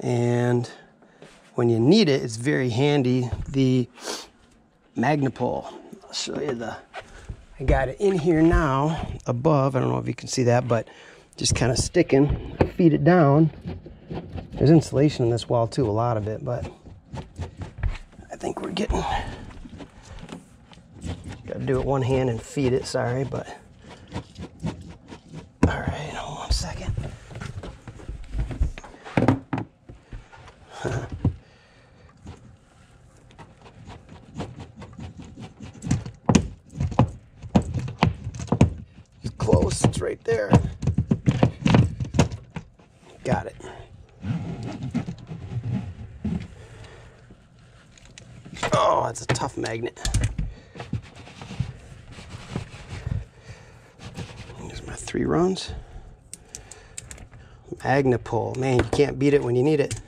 And when you need it, it's very handy. The MagnaPull. I'll show you I got it in here now above. I don't know if you can see that, but just kind of sticking. Feed it down. There's insulation in this wall too, a lot of it, but I think we're getting, gotta do it one hand and feed it, sorry, but all right, hold on 1 second. It's close, it's right there. Got it. Oh, that's a tough magnet. There's my 3 runs. MagnaPull. Man, you can't beat it when you need it.